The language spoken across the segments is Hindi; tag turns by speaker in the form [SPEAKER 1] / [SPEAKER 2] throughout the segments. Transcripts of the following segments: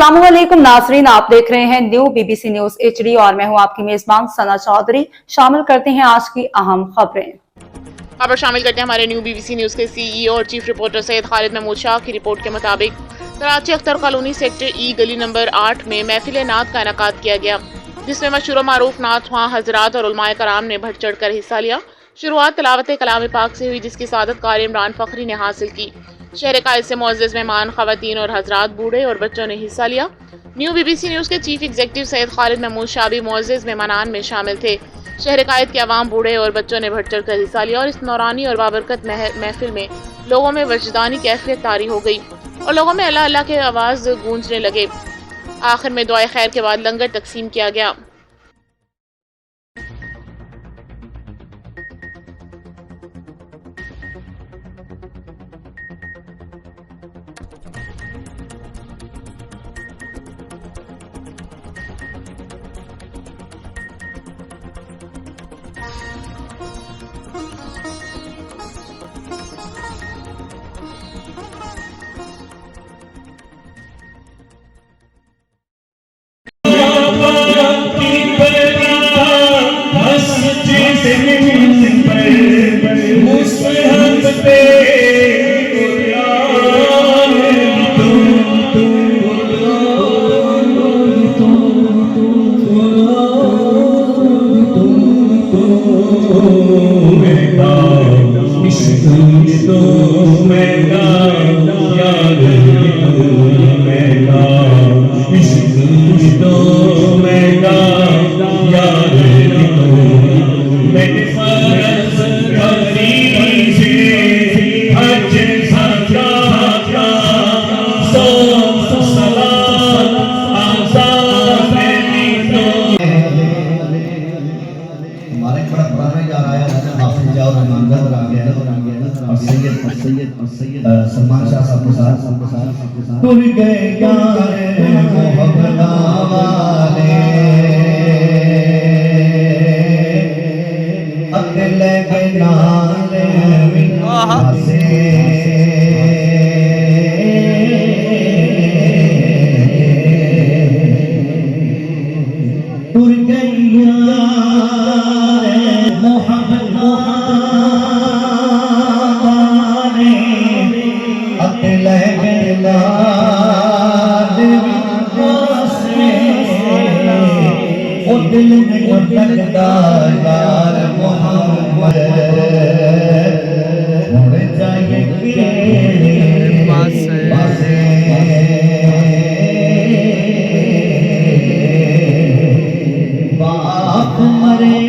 [SPEAKER 1] अस्सलामुअलैकुम नाजरीन, आप देख रहे हैं न्यू बीबीसी न्यूज HD और मैं हूं आपकी मेजबान सना चौधरी। शामिल करते हैं आज की अहम खबरें।
[SPEAKER 2] खबर शामिल करते हैं हमारे न्यू बीबीसी न्यूज के CEO और चीफ रिपोर्टर सैयद खालिद महमूद शाह की रिपोर्ट के मुताबिक Karachi Akhtar colony sector E गली नंबर 8 में महफिल नात का इनेकाद किया गया, जिसमें मशहूर मारूफ नात ख्वां हजरात और उलमाए कराम ने बढ़ चढ़ कर हिस्सा लिया। शुरुआत तिलावत कलाम पाक से हुई, जिसकी सादत कारी इमरान फखरी ने हासिल की। शहर कायद से मुअज़्ज़ज़ मेहमान खवातीन और हजरात, बूढ़े और बच्चों ने हिस्सा लिया। न्यू बीबीसी न्यूज़ के चीफ एग्जीक्यूटिव सैयद खालिद महमूद शाह भी मुअज़्ज़ज़ मेहमानान में शामिल थे। शहर कायद के अवाम, बूढ़े और बच्चों ने बढ़ चढ़ कर हिस्सा लिया और इस नौरानी और बाबरकत महफिल में लोगों में वजदानी कैफियत तारी हो गई और लोगों में अल्लाह अल्लाह के आवाज़ गूंजने लगे। आखिर में दुआए खैर के बाद लंगर तकसीम किया गया।
[SPEAKER 3] सलमान शाह साहब के साथ टूट गए यार मोहब्बत वाले अकेले के नाले से टूट गए यार मोहब्बत दिल में लगता यार मोहब्बत मुड़ जाए के पासे बाप मरे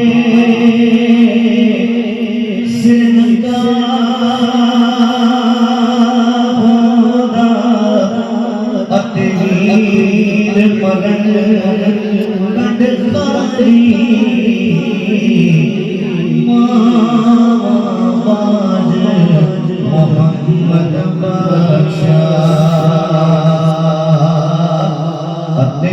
[SPEAKER 3] सिरका अतवीर मगन मोहम्मद बख्शा अपने